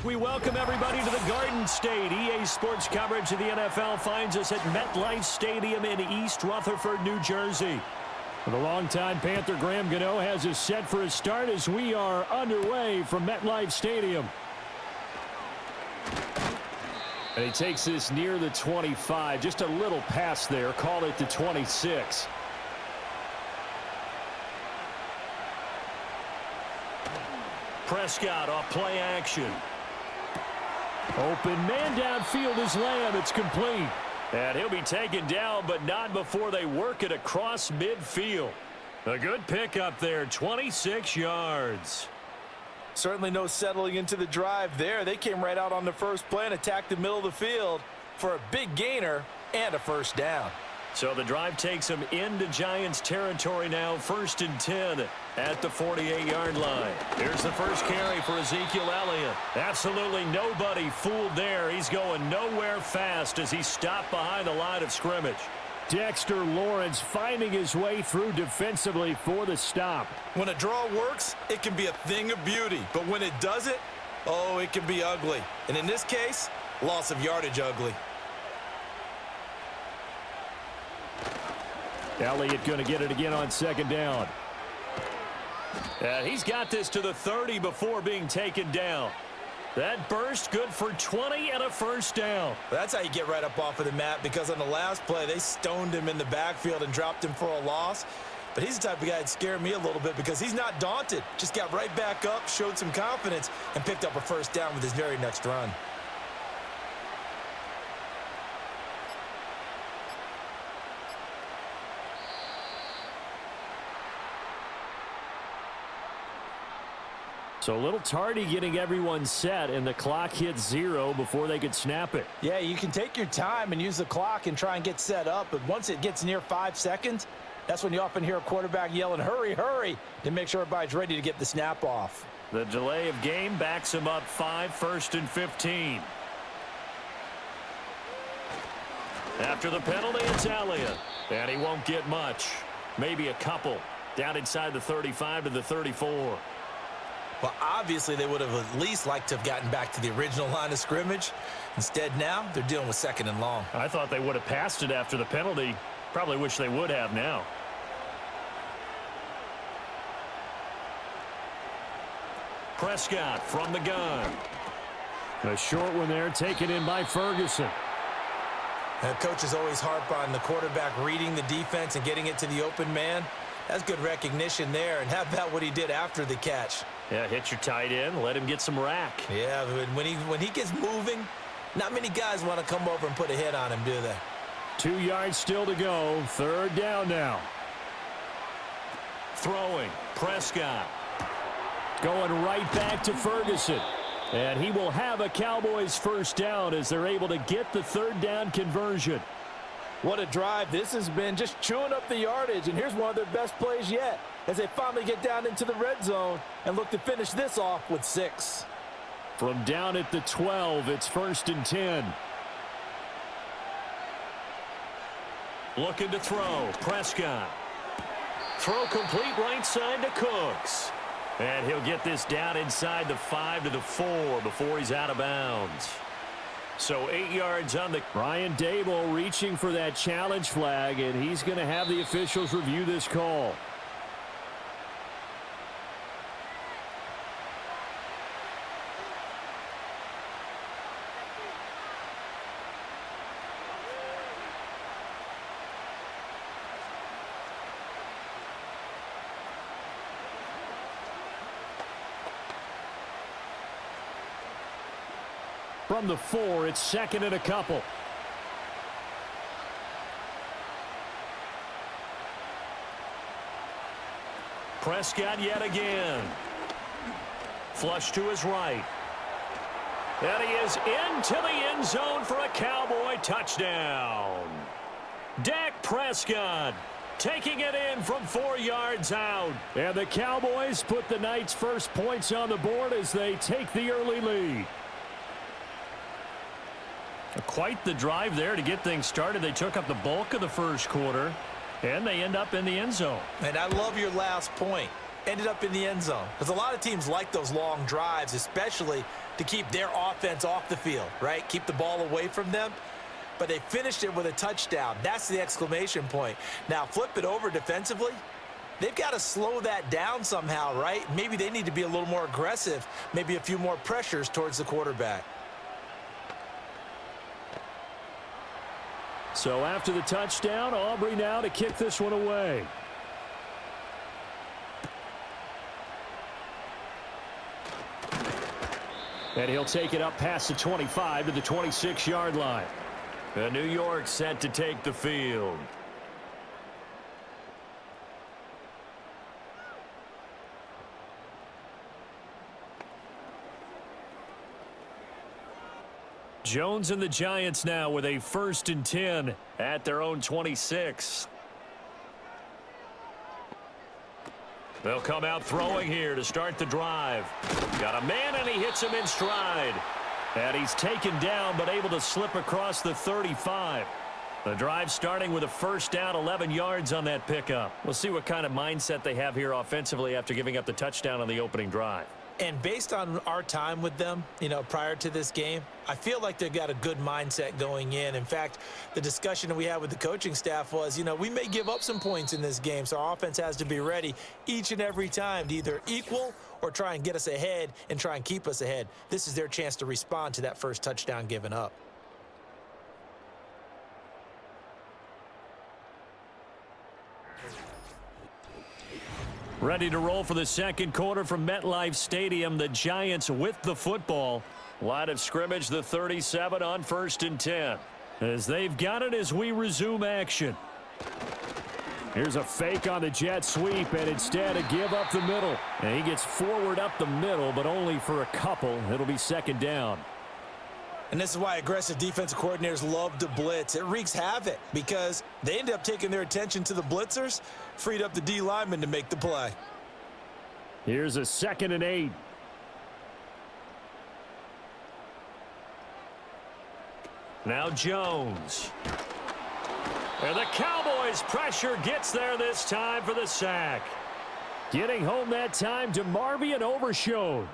We welcome everybody to the Garden State. EA Sports coverage of the NFL finds us at MetLife Stadium in East Rutherford, New Jersey. The longtime Panther Graham Gano has us set for a start as we are underway from MetLife Stadium. And he takes this near the 25, just a little pass there, call it the 26. Prescott off play action. Open man downfield is Lamb. It's complete. And he'll be taken down, but not before they work it across midfield. A good pickup there, 26 yards. Certainly no settling into the drive there. They came right out on the first play and attacked the middle of the field for a big gainer and a first down. So the drive takes them into Giants territory now, 1st and 10 at the 48-yard line. Here's the first carry for Ezekiel Elliott. Absolutely nobody fooled there. He's going nowhere fast as he stopped behind the line of scrimmage. Dexter Lawrence finding his way through defensively for the stop. When a draw works, it can be a thing of beauty. But when it doesn't, oh, it can be ugly. And in this case, loss of yardage ugly. Elliott going to get it again on 2nd down. He's got this to the 30 before being taken down. That burst good for 20 and a first down. That's how you get right up off of the mat, because on the last play, they stoned him in the backfield and dropped him for a loss. But he's the type of guy that scared me a little bit because he's not daunted. Just got right back up, showed some confidence, and picked up a first down with his very next run. So a little tardy getting everyone set, and the clock hits 0 before they could snap it. Yeah, you can take your time and use the clock and try and get set up, but once it gets near 5 seconds, that's when you often hear a quarterback yelling, hurry, hurry, to make sure everybody's ready to get the snap off. The delay of game backs him up 5, 1st and 15. After the penalty, it's Elliott, and he won't get much. Maybe a couple. Down inside the 35 to the 34. Well, obviously, they would have at least liked to have gotten back to the original line of scrimmage. Instead, now, they're dealing with 2nd and long. I thought they would have passed it after the penalty. Probably wish they would have now. Prescott from the gun. A short one there, taken in by Ferguson. The coaches always harp on the quarterback reading the defense and getting it to the open man. That's good recognition there, and how about what he did after the catch? Yeah, hit your tight end, let him get some rack. Yeah, when he gets moving, not many guys want to come over and put a hit on him, do they? 2 yards still to go, 3rd down now. Throwing, Prescott. Going right back to Ferguson. And he will have a Cowboys first down as they're able to get the 3rd down conversion. What a drive this has been, just chewing up the yardage, and here's one of their best plays yet as they finally get down into the red zone and look to finish this off with 6. From down at the 12, it's 1st and 10. Looking to throw, Prescott. Throw complete right side to Cooks. And he'll get this down inside the 5 to the 4 before he's out of bounds. So 8 yards on the... Brian Dable reaching for that challenge flag, and he's going to have the officials review this call. From the 4, it's 2nd and a couple. Prescott yet again. Flush to his right. And he is into the end zone for a Cowboy touchdown. Dak Prescott taking it in from 4 yards out. And the Cowboys put the night's first points on the board as they take the early lead. Quite the drive there to get things started. They took up the bulk of the first quarter, and they end up in the end zone. And I love your last point. ended up in the end zone. Because a lot of teams like those long drives, especially to keep their offense off the field, right? Keep the ball away from them. But they finished it with a touchdown. That's the exclamation point. Now, flip it over defensively. They've got to slow that down somehow, right? Maybe they need to be a little more aggressive, maybe a few more pressures towards the quarterback. So after the touchdown, Aubrey now to kick this one away. And he'll take it up past the 25 to the 26-yard line. New York set to take the field. Jones and the Giants now with a 1st and 10 at their own 26. They'll come out throwing here to start the drive. Got a man, and he hits him in stride. And he's taken down, but able to slip across the 35. The drive starting with a 1st down, 11 yards on that pickup. We'll see what kind of mindset they have here offensively after giving up the touchdown on the opening drive. And based on our time with them, prior to this game, I feel like they've got a good mindset going in. In fact, the discussion that we had with the coaching staff was, we may give up some points in this game, so our offense has to be ready each and every time to either equal or try and get us ahead and try and keep us ahead. This is their chance to respond to that first touchdown given up. Ready to roll for the second quarter from MetLife Stadium. The Giants with the football. Line of scrimmage, the 37 on 1st and 10. As they've got it as we resume action. Here's a fake on the jet sweep, and instead a give up the middle. And he gets forward up the middle, but only for a couple. It'll be 2nd down. And this is why aggressive defensive coordinators love to blitz. It wreaks havoc because they end up taking their attention to the blitzers, freed up the D lineman to make the play. Here's a 2nd and 8. Now Jones. And the Cowboys pressure gets there this time for the sack. Getting home that time to Marvy and Overshone.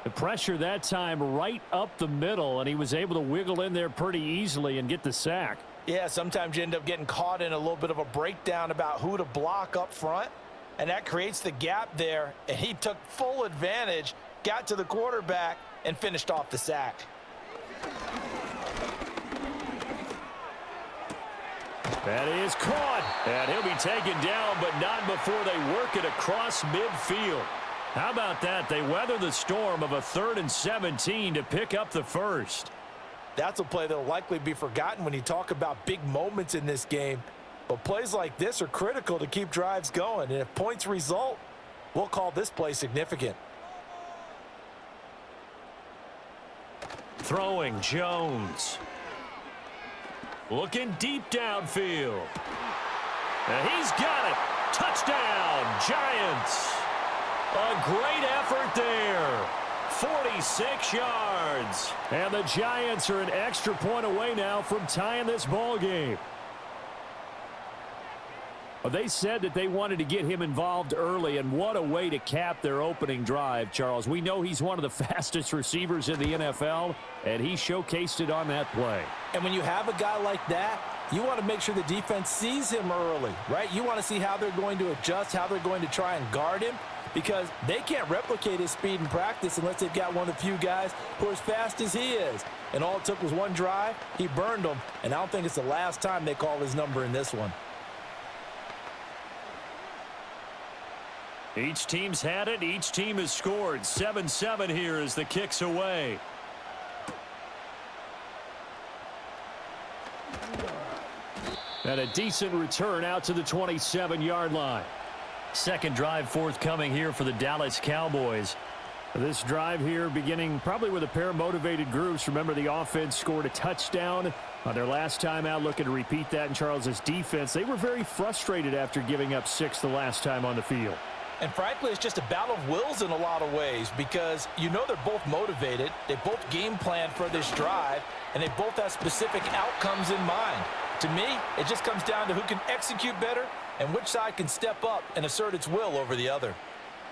The pressure that time right up the middle, and he was able to wiggle in there pretty easily and get the sack. Yeah, sometimes you end up getting caught in a little bit of a breakdown about who to block up front, and that creates the gap there, and he took full advantage, got to the quarterback, and finished off the sack. That is caught, and he'll be taken down, but not before they work it across midfield. How about that? They weather the storm of a 3rd and 17 to pick up the first. That's a play that will likely be forgotten when you talk about big moments in this game. But plays like this are critical to keep drives going. And if points result, we'll call this play significant. Throwing Jones. Looking deep downfield. And he's got it. Touchdown, Giants. A great effort there. 46 yards. And the Giants are an extra point away now from tying this ball game. Well, they said that they wanted to get him involved early, and what a way to cap their opening drive, Charles. We know he's one of the fastest receivers in the NFL, and he showcased it on that play. And when you have a guy like that, you want to make sure the defense sees him early, right? You want to see how they're going to adjust, how they're going to try and guard him, because they can't replicate his speed in practice unless they've got one of the few guys who are as fast as he is. And all it took was one drive. He burned them, and I don't think it's the last time they call his number in this one. Each team's had it. Each team has scored. 7-7 here as the kick's away. And a decent return out to the 27-yard line. Second drive forthcoming here for the Dallas Cowboys. This drive here beginning probably with a pair of motivated groups. Remember, the offense scored a touchdown on their last time out, looking to repeat that in Charles's defense. They were very frustrated after giving up 6 the last time on the field. And frankly, it's just a battle of wills in a lot of ways because you know they're both motivated. They both game plan for this drive, and they both have specific outcomes in mind. To me, it just comes down to who can execute better and which side can step up and assert its will over the other.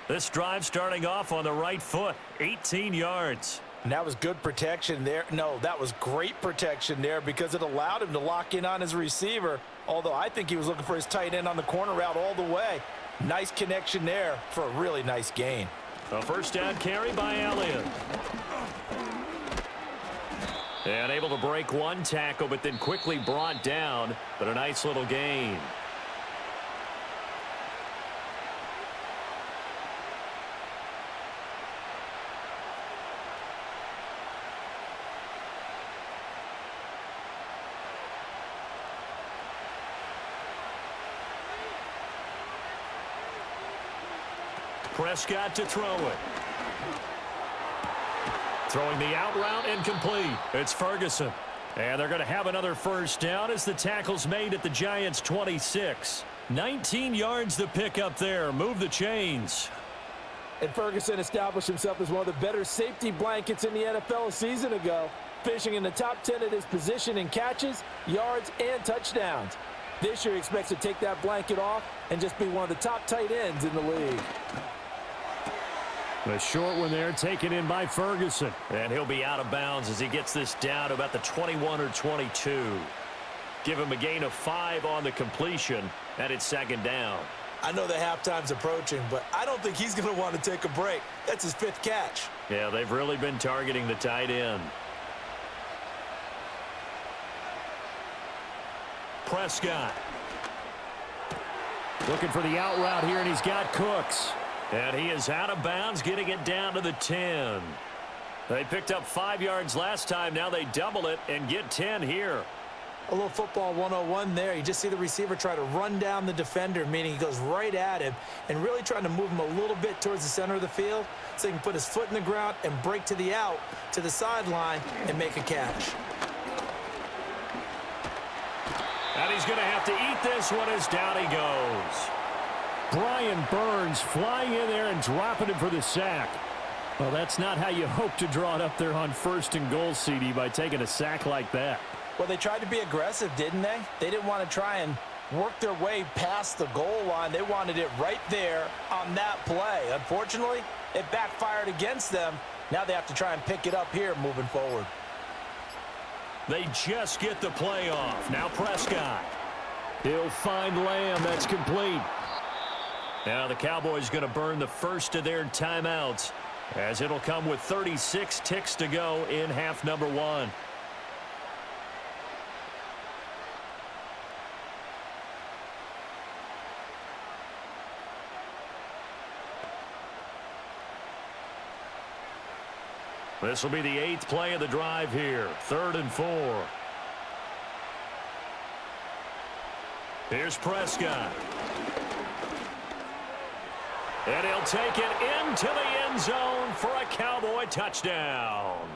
This drive starting off on the right foot, 18 yards. And that was good protection there. No, that was great protection there because it allowed him to lock in on his receiver, although I think he was looking for his tight end on the corner route all the way. Nice connection there for a really nice gain. A first down carry by Elliott. And able to break one tackle, but then quickly brought down, but a nice little gain. Prescott to throw it. Throwing the out route incomplete. It's Ferguson. And they're going to have another first down as the tackle's made at the Giants' 26. 19 yards to pick up there. Move the chains. And Ferguson established himself as one of the better safety blankets in the NFL a season ago, finishing in the top 10 at his position in catches, yards, and touchdowns. This year he expects to take that blanket off and just be one of the top tight ends in the league. The short one there taken in by Ferguson. And he'll be out of bounds as he gets this down to about the 21 or 22. Give him a gain of 5 on the completion, and it's second down. I know the halftime's approaching, but I don't think he's going to want to take a break. That's his 5th catch. Yeah, they've really been targeting the tight end. Prescott. Looking for the out route here, and he's got Cooks. And he is out of bounds, getting it down to the 10. They picked up 5 yards last time. Now they double it and get 10 here. A little football 101 there. You just see the receiver try to run down the defender, meaning he goes right at him and really trying to move him a little bit towards the center of the field so he can put his foot in the ground and break to the out, to the sideline, and make a catch. And he's going to have to eat this one as down he goes. Brian Burns flying in there and dropping him for the sack. Well, that's not how you hope to draw it up there on 1st and goal, CD, by taking a sack like that. Well, they tried to be aggressive, didn't they? They didn't want to try and work their way past the goal line. They wanted it right there on that play. Unfortunately, it backfired against them. Now they have to try and pick it up here moving forward. They just get the play off. Now Prescott. He'll find Lamb. That's complete. Now the Cowboys going to burn the first of their timeouts as it'll come with 36 ticks to go in half number 1. This will be the 8th play of the drive here. 3rd and 4. Here's Prescott. And he'll take it into the end zone for a Cowboy touchdown.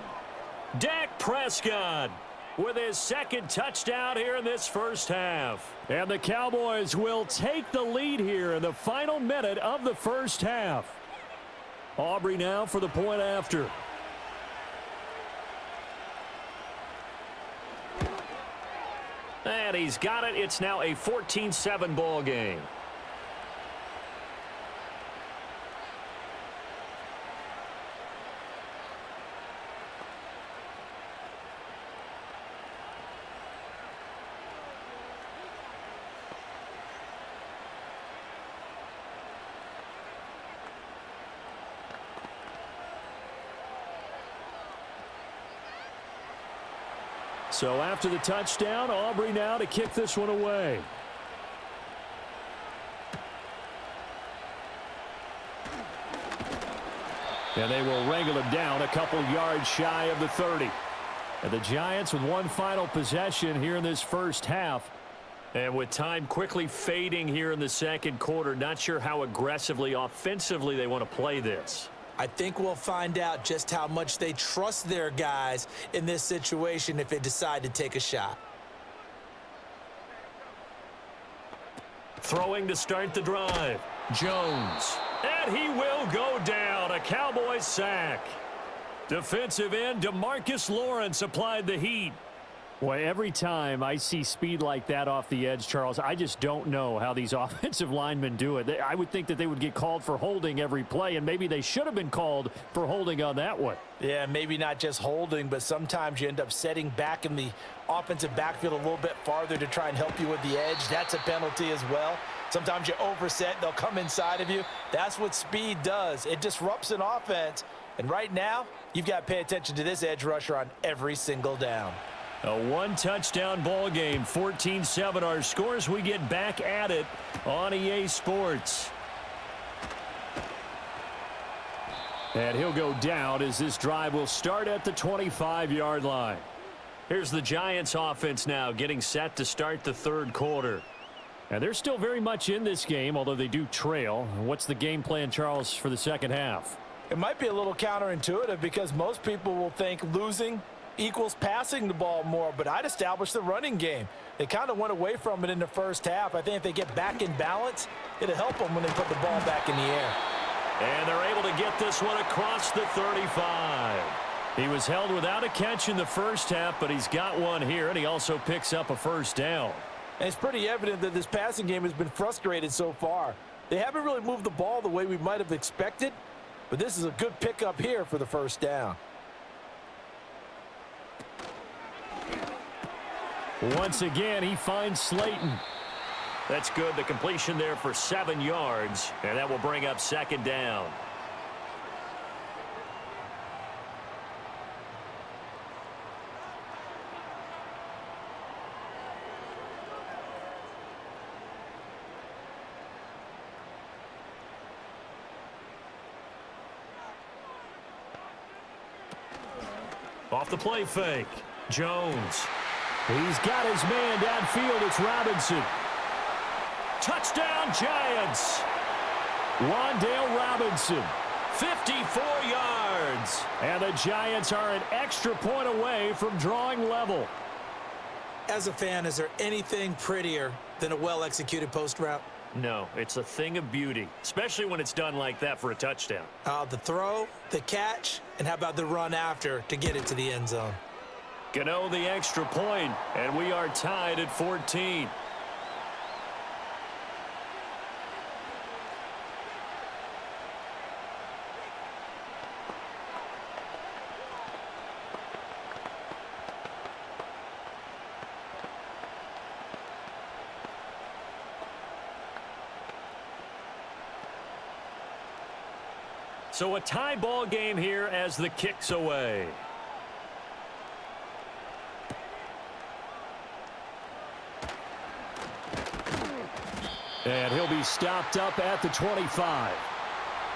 Dak Prescott with his 2nd touchdown here in this first half. And the Cowboys will take the lead here in the final minute of the first half. Aubrey now for the point after. And he's got it. It's now a 14-7 ball game. So after the touchdown, Aubrey now to kick this one away. And they will wrangle him down a couple yards shy of the 30. And the Giants with one final possession here in this first half. And with time quickly fading here in the second quarter, not sure how aggressively, offensively they want to play this. I think we'll find out just how much they trust their guys in this situation if they decide to take a shot. Throwing to start the drive. Jones. And he will go down. A Cowboys sack. Defensive end DeMarcus Lawrence applied the heat. Well, every time I see speed like that off the edge, Charles, I just don't know how these offensive linemen do it. I would think that they would get called for holding every play, and maybe they should have been called for holding on that one. Yeah, maybe not just holding, but sometimes you end up setting back in the offensive backfield a little bit farther to try and help you with the edge. That's a penalty as well. Sometimes you overset, they'll come inside of you. That's what speed does. It disrupts an offense. And right now, you've got to pay attention to this edge rusher on every single down. A one-touchdown ball game, 14-7 our scores. We get back at it on EA Sports. And he'll go down as this drive will start at the 25-yard line. Here's the Giants offense now getting set to start the third quarter. And they're still very much in this game, although they do trail. What's the game plan, Charles, for the second half? It might be a little counterintuitive because most people will think losing equals passing the ball more, but I'd establish the running game. They kind of went away from it in the first half. I think if they get back in balance, it'll help them when they put the ball back in the air. And they're able to get this one across the 35. He was held without a catch in the first half, but he's got one here, and he also picks up a first down. And it's pretty evident that this passing game has been frustrated so far. They haven't really moved the ball the way we might have expected, but this is a good pickup here for the first down. Once again, he finds Slayton. That's good. The completion there for 7 yards, and that will bring up second down. Off the play fake, Jones. He's got his man downfield. It's Robinson. Touchdown, Giants. Wan'Dale Robinson, 54 yards. And the Giants are an extra point away from drawing level. As a fan, is there anything prettier than a well-executed post route? No, it's a thing of beauty, especially when it's done like that for a touchdown. The throw, the catch, and how about the run after to get it to the end zone? Gano the extra point, and we are tied at 14. So a tie ball game here as the kick's away. And he'll be stopped up at the 25.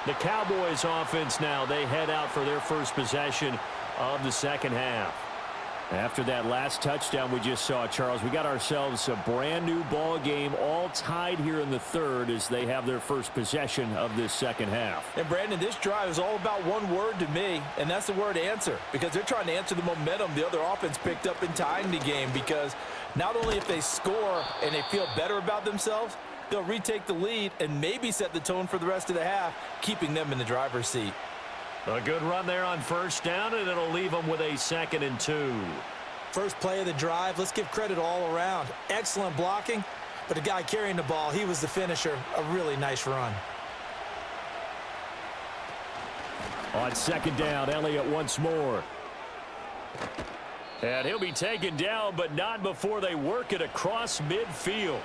The Cowboys offense now, they head out for their first possession of the second half. After that last touchdown we just saw, Charles, we got ourselves a brand new ball game, all tied here in the third as they have their first possession of this second half. And Brandon, this drive is all about one word to me, and that's the word answer, because they're trying to answer the momentum the other offense picked up in tying the game, because not only if they score and they feel better about themselves, they'll retake the lead and maybe set the tone for the rest of the half, keeping them in the driver's seat. A good run there on first down, and it'll leave them with a 2nd and 2. First play of the drive, let's give credit all around. Excellent blocking, but the guy carrying the ball, he was the finisher. A really nice run. On second down, Elliott once more. And he'll be taken down, but not before they work it across midfield.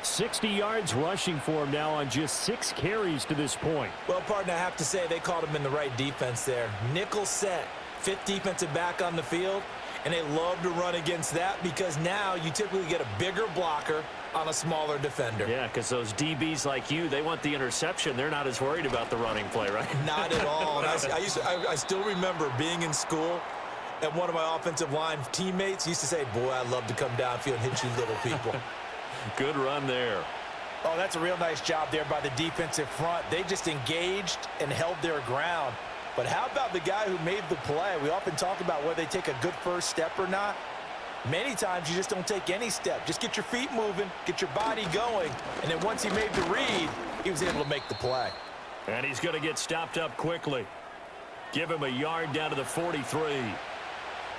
60 yards rushing for him now on just 6 carries to this point. Well, partner, I have to say they caught him in the right defense there. Nickel set, 5th defensive back on the field, and they love to run against that because now you typically get a bigger blocker on a smaller defender. Yeah, because those DBs like you, they want the interception. They're not as worried about the running play, right? Not at all. And I still remember being in school, and one of my offensive line teammates used to say, boy, I'd love to come downfield and hit you little people. Good run there. Oh, that's a real nice job there by the defensive front. They just engaged and held their ground. But how about the guy who made the play? We often talk about whether they take a good first step or not. Many times you just don't take any step. Just get your feet moving, get your body going, and then once he made the read, he was able to make the play. And he's going to get stopped up quickly. Give him a yard down to the 43.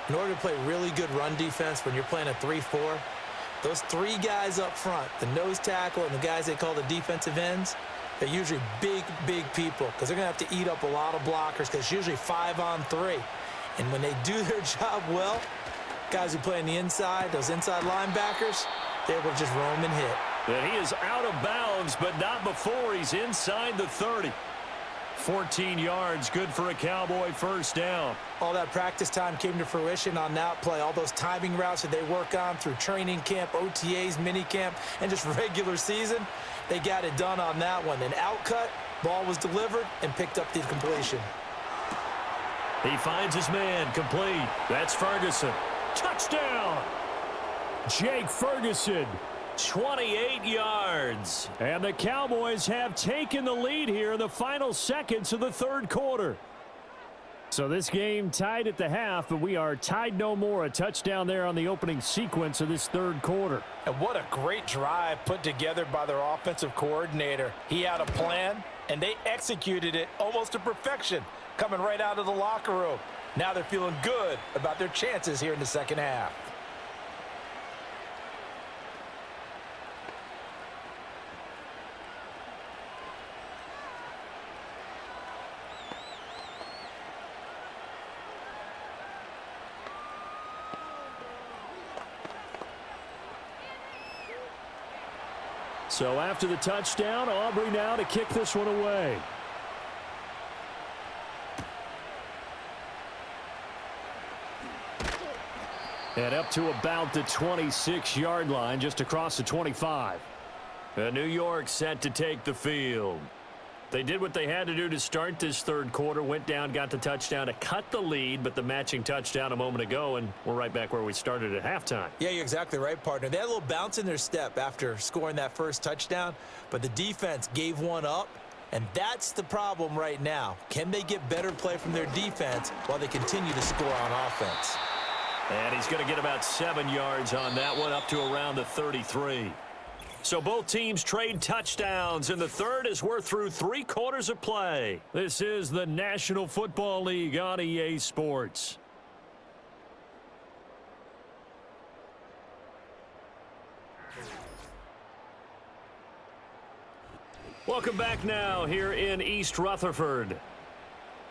In order to play really good run defense when you're playing a 3-4, those three guys up front, the nose tackle and the guys they call the defensive ends, they're usually big, big people because they're going to have to eat up a lot of blockers because it's usually 5-on-3. And when they do their job well, guys who play on the inside, those inside linebackers, they're able to just roam and hit. And he is out of bounds, but not before he's inside the 30. 14 yards, good for a Cowboy first down. All that practice time came to fruition on that play. All those timing routes that they work on through training camp, OTAs, minicamp, and just regular season, they got it done on that one. An outcut, ball was delivered, and picked up the completion. He finds his man, complete. That's Ferguson. Touchdown! Jake Ferguson, 28 yards. And the Cowboys have taken the lead here in the final seconds of the third quarter. So this game tied at the half, but we are tied no more. A touchdown there on the opening sequence of this third quarter. And what a great drive put together by their offensive coordinator. He had a plan, and they executed it almost to perfection, coming right out of the locker room. Now they're feeling good about their chances here in the second half. So after the touchdown, Aubrey now to kick this one away. And up to about the 26-yard line, just across the 25. And New York set to take the field. They did what they had to do to start this third quarter, went down, got the touchdown to cut the lead, but the matching touchdown a moment ago, and we're right back where we started at halftime. Yeah, you're exactly right, partner. They had a little bounce in their step after scoring that first touchdown, but the defense gave one up, and that's the problem right now. Can they get better play from their defense while they continue to score on offense? And he's going to get about 7 yards on that one, up to around the 33. So both teams trade touchdowns in the third as we're through 3 quarters of play. This is the National Football League on EA Sports. Welcome back now here in East Rutherford.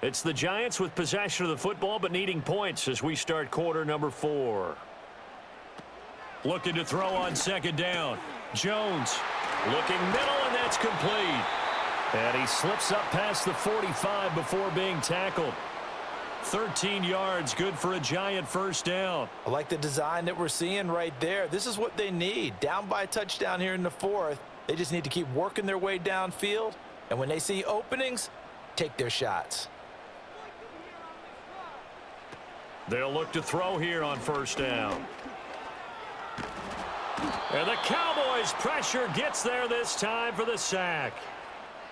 It's the Giants with possession of the football but needing points as we start quarter number 4. Looking to throw on second down. Jones looking middle, and that's complete. And he slips up past the 45 before being tackled. 13 yards, good for a Giant first down. I like the design that we're seeing right there. This is what they need. Down by a touchdown here in the fourth. They just need to keep working their way downfield. And when they see openings, take their shots. They'll look to throw here on first down. And the Cowboys pressure gets there this time for the sack.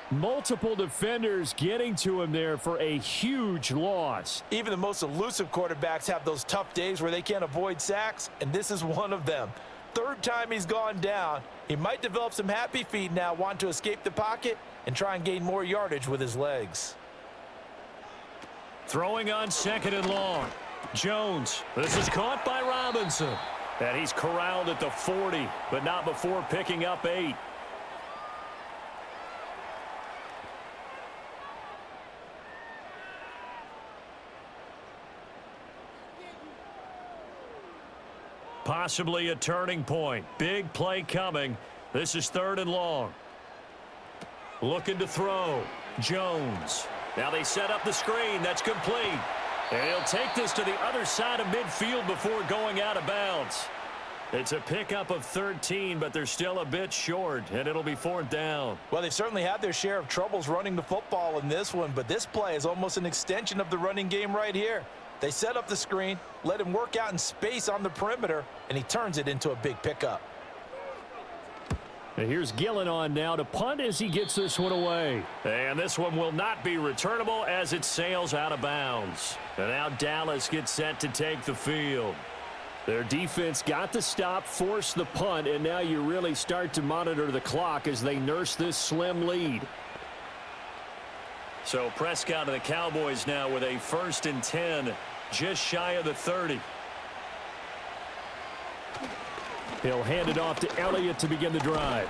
Multiple defenders getting to him there for a huge loss. Even the most elusive quarterbacks have those tough days where they can't avoid sacks, and this is one of them. Third time he's gone down. He might develop some happy feet now, want to escape the pocket and try and gain more yardage with his legs. Throwing on second and long. Jones. This is caught by Robinson. And he's corralled at the 40, but not before picking up 8. Possibly a turning point. Big play coming. This is third and long. Looking to throw. Jones. Now they set up the screen. That's complete. And he'll take this to the other side of midfield before going out of bounds. It's a pickup of 13, but they're still a bit short, and it'll be fourth down. Well, they've certainly had their share of troubles running the football in this one, but this play is almost an extension of the running game right here. They set up the screen, let him work out in space on the perimeter, and he turns it into a big pickup. And here's Gillen on now to punt as he gets this one away. And this one will not be returnable as it sails out of bounds. And now Dallas gets set to take the field. Their defense got the stop, forced the punt, and now you really start to monitor the clock as they nurse this slim lead. So Prescott and the Cowboys now with a 1st and 10 just shy of the 30. He'll hand it off to Elliott to begin the drive.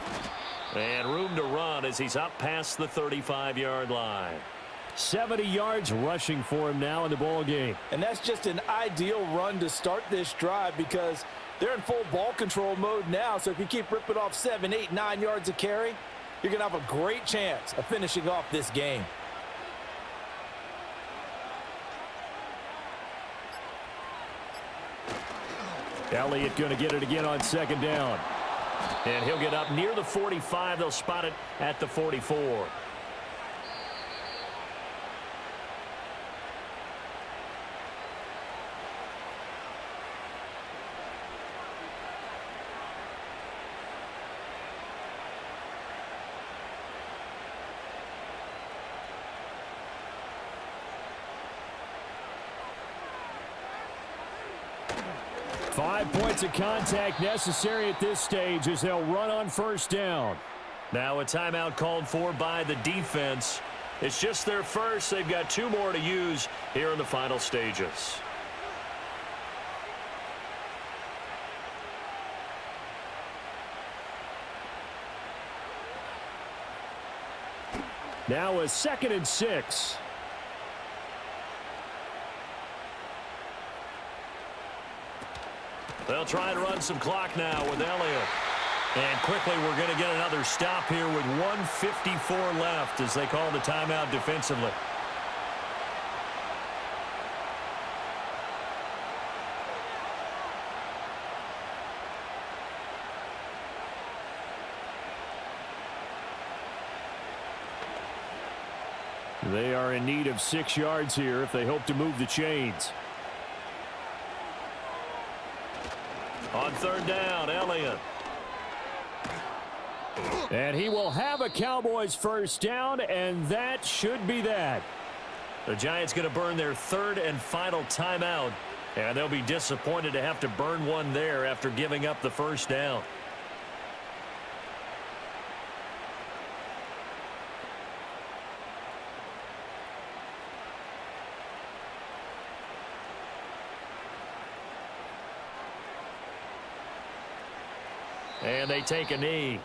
And room to run as he's up past the 35-yard line. 70 yards rushing for him now in the ball game. And that's just an ideal run to start this drive because they're in full ball control mode now. So if you keep ripping off 7, 8, 9 yards of carry, you're going to have a great chance of finishing off this game. Elliott going to get it again on second down. And he'll get up near the 45. They'll spot it at the 44. Five points of contact necessary at this stage as they'll run on first down. Now a timeout called for by the defense. It's just their first. They've got 2 more to use here in the final stages. Now a 2nd and 6. They'll try to run some clock now with Elliott. And quickly we're going to get another stop here with 1:54 left as they call the timeout defensively. They are in need of 6 yards here if they hope to move the chains. On third down, Elliott. And he will have a Cowboys first down, and that should be that. The Giants going to burn their 3rd and final timeout, and they'll be disappointed to have to burn one there after giving up the first down. And they take a knee.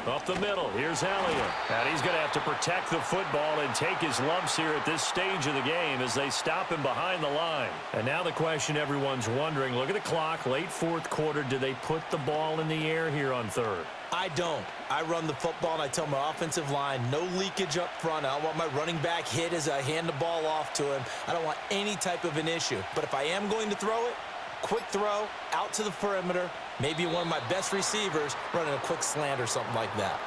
Up the middle, here's Elliott. And he's going to have to protect the football and take his lumps here at this stage of the game as they stop him behind the line. And now the question everyone's wondering, look at the clock, late 4th quarter, do they put the ball in the air here on 3rd? I don't. I run the football and I tell my offensive line, no leakage up front. I don't want my running back hit as I hand the ball off to him. I don't want any type of an issue. But if I am going to throw it, quick throw, out to the perimeter, maybe one of my best receivers running a quick slant or something like that.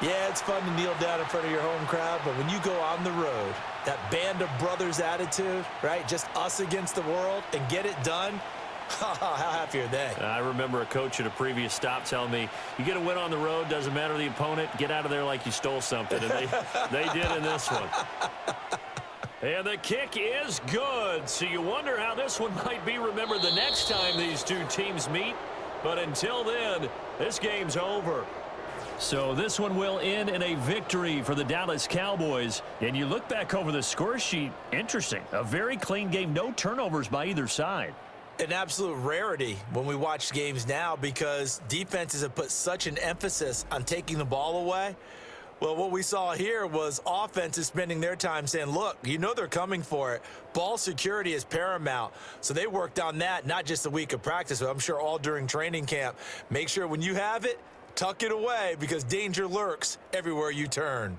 Yeah, it's fun to kneel down in front of your home crowd, but when you go on the road, that band of brothers attitude, right, just us against the world and get it done, how happy are they? I remember a coach at a previous stop telling me, you get a win on the road, doesn't matter the opponent, get out of there like you stole something, and they did in this one. And the kick is good. So you wonder how this one might be remembered the next time these two teams meet. But until then, this game's over. So this one will end in a victory for the Dallas Cowboys. And you look back over the score sheet, interesting. A very clean game, no turnovers by either side. An absolute rarity when we watch games now because defenses have put such an emphasis on taking the ball away. Well, what we saw here was offenses spending their time saying, look, you know they're coming for it. Ball security is paramount. So they worked on that, not just a week of practice, but I'm sure all during training camp. Make sure when you have it, tuck it away because danger lurks everywhere you turn.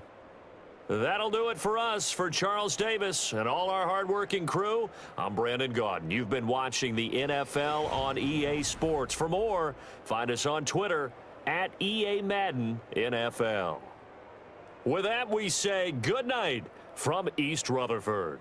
That'll do it for us. For Charles Davis and all our hardworking crew, I'm Brandon Gaudin. You've been watching the NFL on EA Sports. For more, find us on Twitter at EA Madden NFL. With that, we say good night from East Rutherford.